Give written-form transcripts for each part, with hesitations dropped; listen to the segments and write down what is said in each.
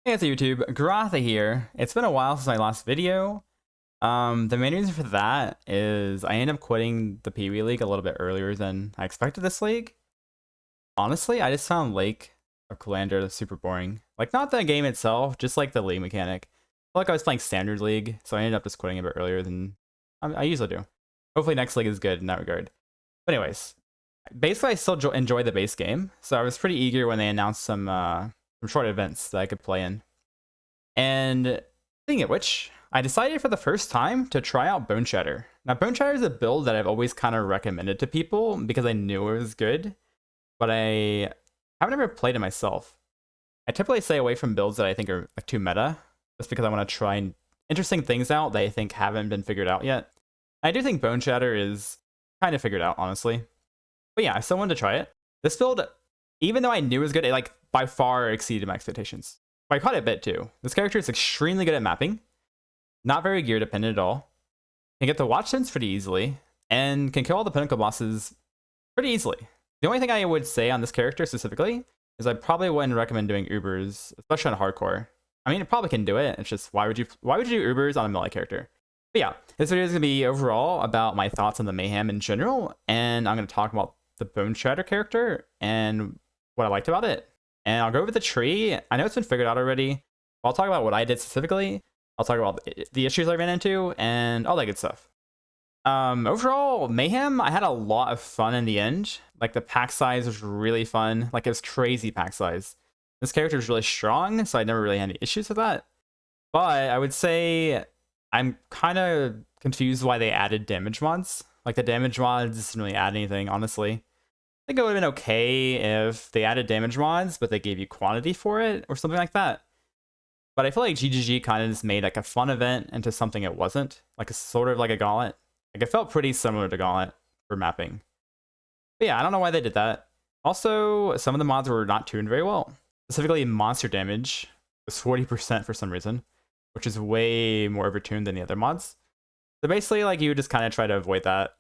Hey, it's YouTube. Garotha here. It's been a while since my last video. The main reason for that is I ended up quitting the Pee Wee League a little bit earlier than I expected this league. Honestly, I just found Lake of Calandra super boring. Like, not the game itself, just like the league mechanic. I felt like I was playing Standard League, so I ended up just quitting a bit earlier than I usually do. Hopefully next league is good in that regard. But anyways, basically I still enjoy the base game, so I was pretty eager when they announced some short events that I could play in. And speaking of which, I decided for the first time to try out Boneshatter. Now, Boneshatter is a build that I've always kind of recommended to people because I knew it was good, but I haven't ever played it myself. I typically stay away from builds that I think are like too meta, just because I want to try interesting things out that I think haven't been figured out yet. I do think Boneshatter is kind of figured out, honestly. But yeah, I still wanted to try it. This build, even though I knew it was good, it like by far exceeded my expectations. But I caught it a bit too. This character is extremely good at mapping, not very gear dependent at all, can get the watch sense pretty easily, and can kill all the pinnacle bosses pretty easily. The only thing I would say on this character specifically is I probably wouldn't recommend doing Ubers, especially on hardcore. I mean, it probably can do it. It's just why would you do Ubers on a melee character? But yeah, this video is gonna be overall about my thoughts on the Mayhem in general, and I'm gonna talk about the Boneshatter character and what I liked about it. And I'll go over the tree. I know it's been figured out already. I'll talk about what I did specifically. I'll talk about the issues I ran into and all that good stuff. Overall, Mayhem, I had a lot of fun in the end. Like, the pack size was really fun. Like, it was crazy pack size. This character is really strong, so I never really had any issues with that. But I would say I'm kind of confused why they added damage mods. Like, the damage mods didn't really add anything, honestly. I think it would have been okay if they added damage mods, but they gave you quantity for it or something like that. But I feel like GGG kind of just made like a fun event into something it wasn't, like a sort of like a gauntlet. Like, it felt pretty similar to gauntlet for mapping. But yeah, I don't know why they did that. Also, some of the mods were not tuned very well. Specifically, monster damage was 40% for some reason, which is way more overtuned than the other mods. So basically, like, you would just kind of try to avoid that.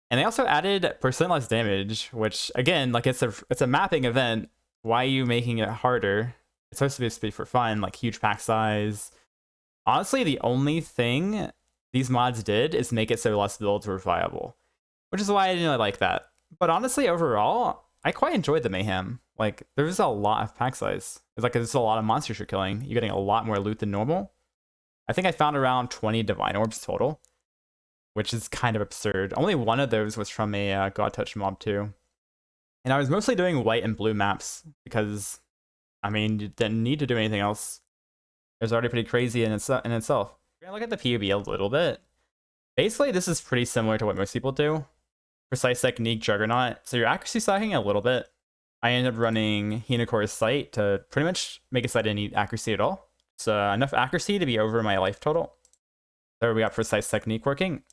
And they also added percent less damage, which again, like, it's a mapping event. Why are you making it harder? It's supposed to be for fun, like huge pack size. Honestly, the only thing these mods did is make it so less builds were viable, which is why I didn't really like that. But honestly, overall, I quite enjoyed the Mayhem. Like, there's a lot of pack size. It's like there's a lot of monsters you're killing. You're getting a lot more loot than normal. I think I found around 20 divine orbs total, which is kind of absurd. Only one of those was from a God Touch mob too. And I was mostly doing white and blue maps because, I mean, you didn't need to do anything else. It was already pretty crazy in itself. We're gonna look at the PUB a little bit. Basically, this is pretty similar to what most people do. Precise Technique Juggernaut. So you're accuracy stacking a little bit. I ended up running Hinakore's sight to pretty much make it so I didn't need accuracy at all. So enough accuracy to be over my life total. There we got Precise Technique working.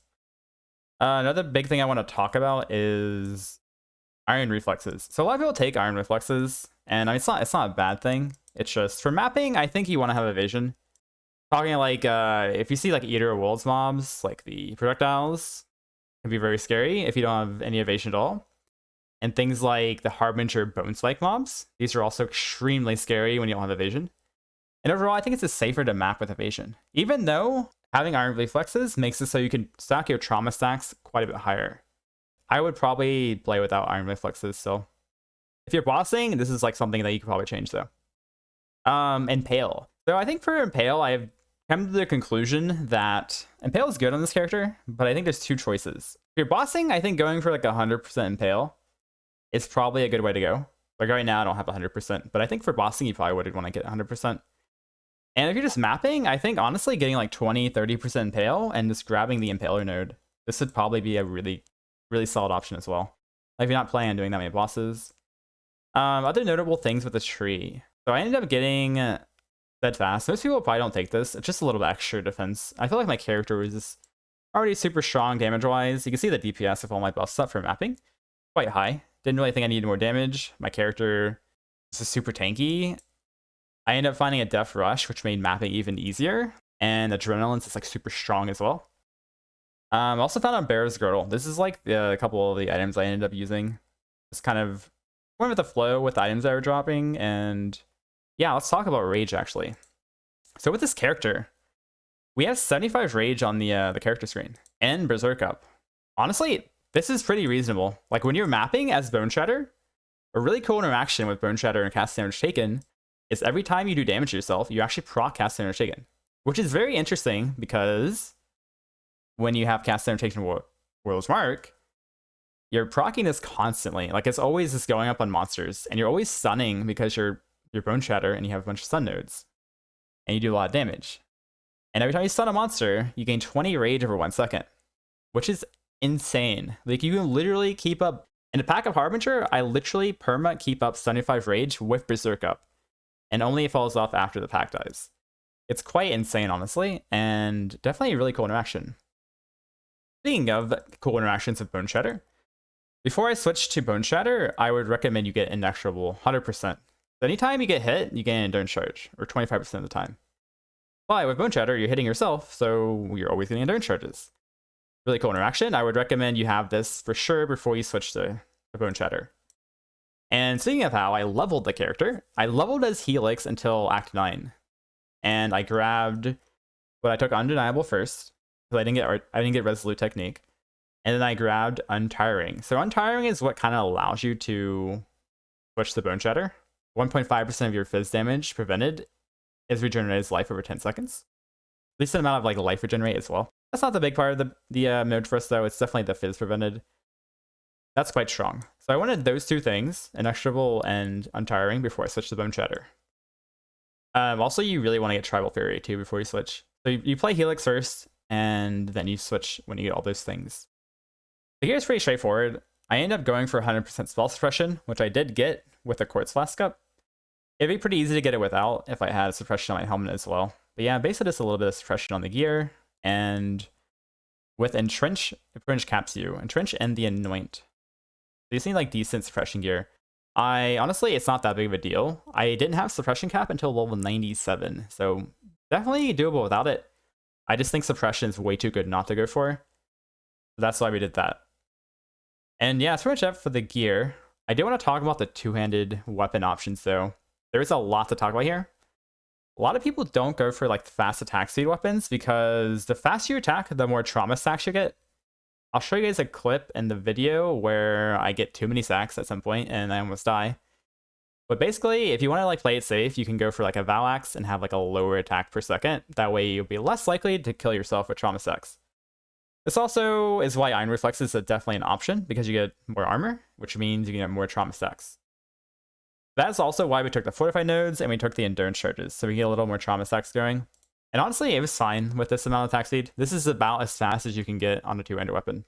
Another big thing I want to talk about is iron reflexes. So a lot of people take iron reflexes, and I mean, it's not a bad thing. It's just for mapping, I think you want to have evasion. Talking like if you see like Eater of Worlds mobs, like the projectiles can be very scary if you don't have any evasion at all. And things like the Harbinger bone spike mobs, these are also extremely scary when you don't have evasion. And overall, I think it's just safer to map with evasion, even though having iron reflexes makes it so you can stack your trauma stacks quite a bit higher. I would probably play without iron reflexes still. If you're bossing, this is like something that you could probably change though. Impale. So I think for Impale, I've come to the conclusion that Impale is good on this character, but I think there's two choices. If you're bossing, I think going for like 100% Impale is probably a good way to go. Like right now, I don't have 100%, but I think for bossing, you probably would want to get 100%. And if you're just mapping, I think honestly getting like 20-30% Impale and just grabbing the Impaler node, this would probably be a really, really solid option as well. Like, if you're not planning on doing that many bosses. Other notable things with the tree. So I ended up getting Steadfast. Most people probably don't take this. It's just a little bit extra defense. I feel like my character was just already super strong damage-wise. You can see the DPS of all my buffs up for mapping. Quite high. Didn't really think I needed more damage. My character is super tanky. I ended up finding a Death Rush, which made mapping even easier. And Adrenaline's is like super strong as well. Also found out Bear's Girdle. This is like a couple of the items I ended up using. Just kind of went with the flow with the items that were dropping, and yeah, let's talk about rage actually. So with this character, we have 75 rage on the character screen and berserk up. Honestly, this is pretty reasonable. Like when you're mapping as Boneshatter, a really cool interaction with Boneshatter and cast damage taken is every time you do damage to yourself, you actually proc cast damage taken, which is very interesting because when you have cast damage taken World's Mark, you're proccing this constantly. Like it's always just going up on monsters, and you're always stunning because you're Boneshatter and you have a bunch of stun nodes, and you do a lot of damage. And every time you stun a monster, you gain 20 rage over 1 second, which is insane. Like you can literally keep up. In a pack of Harbinger, I literally perma keep up 75 rage with berserk up, and only falls off after the pack dies. It's quite insane, honestly, and definitely a really cool interaction. Speaking of cool interactions with Boneshatter, before I switch to Boneshatter, I would recommend you get Inexorable 100%. So anytime you get hit, you gain Endurance Charge, or 25% of the time. But with Boneshatter, you're hitting yourself, so you're always getting Endurance Charges. Really cool interaction. I would recommend you have this for sure before you switch to Boneshatter. And speaking of how I leveled the character, I leveled as Helix until Act 9. And I grabbed what I took Undeniable first, because I didn't get Resolute Technique. And then I grabbed Untiring. So Untiring is what kind of allows you to switch to Boneshatter. 1.5% of your Fizz damage prevented is regenerated as life over 10 seconds. Decent amount of like life regenerate as well. That's not the big part of the mode for us though. It's definitely the Fizz prevented. That's quite strong. So I wanted those two things, Inexorable and Untiring, before I switch to Boneshatter. Also, you really want to get Tribal Fury too before you switch. So you play Helix first, and then you switch when you get all those things. So here's pretty straightforward. I end up going for 100% spell suppression, which I did get with the Quartz Flask up. It'd be pretty easy to get it without if I had suppression on my helmet as well. But yeah, basically just a little bit of suppression on the gear, and with Entrench caps you. Entrench and the Anoint. So you see like decent suppression gear. Honestly, it's not that big of a deal. I didn't have suppression cap until level 97, so definitely doable without it. I just think suppression is way too good not to go for. So that's why we did that. And yeah, that's pretty much it for the gear. I do want to talk about the two-handed weapon options though. There's a lot to talk about here. A lot of people don't go for like fast attack speed weapons because the faster you attack, the more trauma stacks you get. I'll show you guys a clip in the video where I get too many stacks at some point and I almost die. But basically, if you want to like play it safe, you can go for like a Vow Axe and have like a lower attack per second. That way you'll be less likely to kill yourself with trauma stacks. This also is why Iron Reflexes is definitely an option, because you get more armor, which means you can get more trauma stacks. That's also why we took the Fortified Nodes and we took the Endurance Charges, so we get a little more trauma stacks going. And honestly, it was fine with this amount of attack speed. This is about as fast as you can get on a two-handed weapon.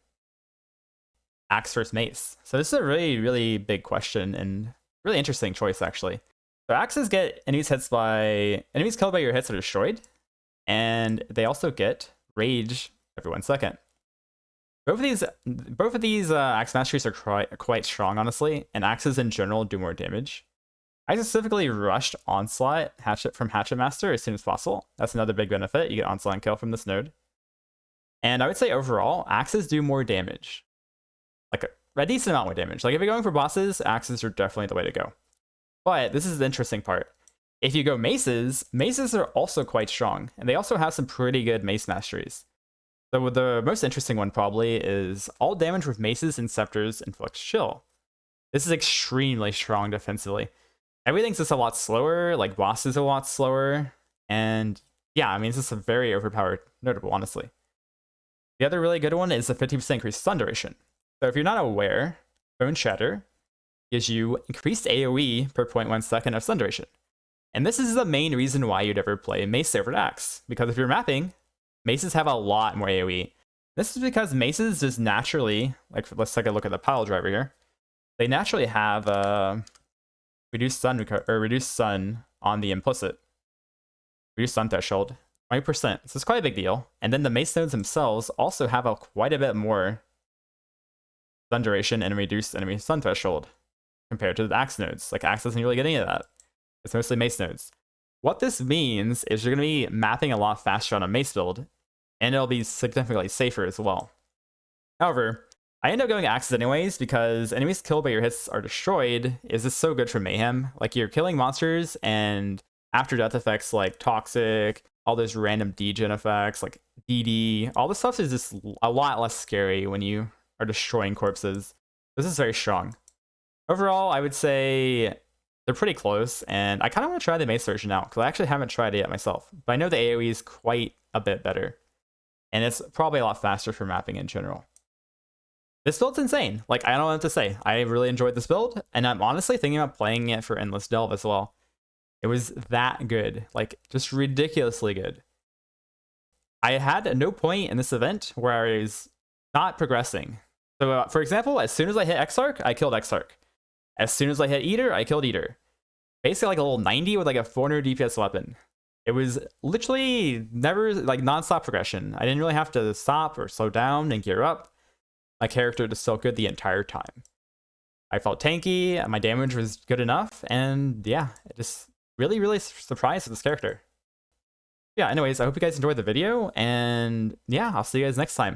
Axe versus Mace. So this is a really, really big question and really interesting choice, actually. So axes get enemies killed by your hits are destroyed, and they also get rage every 1 second. Both of these axe masteries are quite strong, honestly, and axes in general do more damage. I specifically rushed Onslaught from Hatchet Master as soon as possible. That's another big benefit. You get Onslaught and kill from this node. And I would say overall, axes do more damage. Like a decent amount more damage. Like if you're going for bosses, axes are definitely the way to go. But this is the interesting part. If you go maces are also quite strong. And they also have some pretty good mace masteries. So the most interesting one probably is all damage with maces and scepters inflicts chill. This is extremely strong defensively. Everything's just a lot slower, like boss is a lot slower, and yeah, I mean, it's just a very overpowered notable, honestly. The other really good one is the 50% increased stun duration. So if you're not aware, Boneshatter gives you increased AoE per 0.1 second of stun duration. And this is the main reason why you'd ever play Mace over Axe, because if you're mapping, maces have a lot more AoE. This is because maces just naturally, like let's take a look at the pile driver here, they naturally have reduced stun on the implicit. Reduced stun threshold, 20%. So it's quite a big deal. And then the mace nodes themselves also have quite a bit more stun duration and reduced enemy stun threshold compared to the axe nodes. Like axe doesn't really get any of that. It's mostly mace nodes. What this means is you're going to be mapping a lot faster on a mace build, and it'll be significantly safer as well. However, I end up going axes anyways because enemies killed by your hits are destroyed is just so good for Mayhem. Like you're killing monsters and after death effects like Toxic, all those random degen effects like DD, all this stuff is just a lot less scary when you are destroying corpses. This is very strong. Overall, I would say they're pretty close, and I kind of want to try the Mace version out because I actually haven't tried it yet myself. But I know the AoE is quite a bit better, and it's probably a lot faster for mapping in general. This build's insane. Like, I don't know what to say. I really enjoyed this build, and I'm honestly thinking about playing it for Endless Delve as well. It was that good, like just ridiculously good. I had no point in this event where I was not progressing. So, for example, as soon as I hit Exarch, I killed Exarch. As soon as I hit Eater, I killed Eater. Basically like a little 90 with like a 400 DPS weapon. It was literally never like non-stop progression. I didn't really have to stop or slow down and gear up. My character was still good the entire time. I felt tanky, my damage was good enough, and yeah, it just really surprised with this character. Yeah, anyways, I hope you guys enjoyed the video, and yeah, I'll see you guys next time.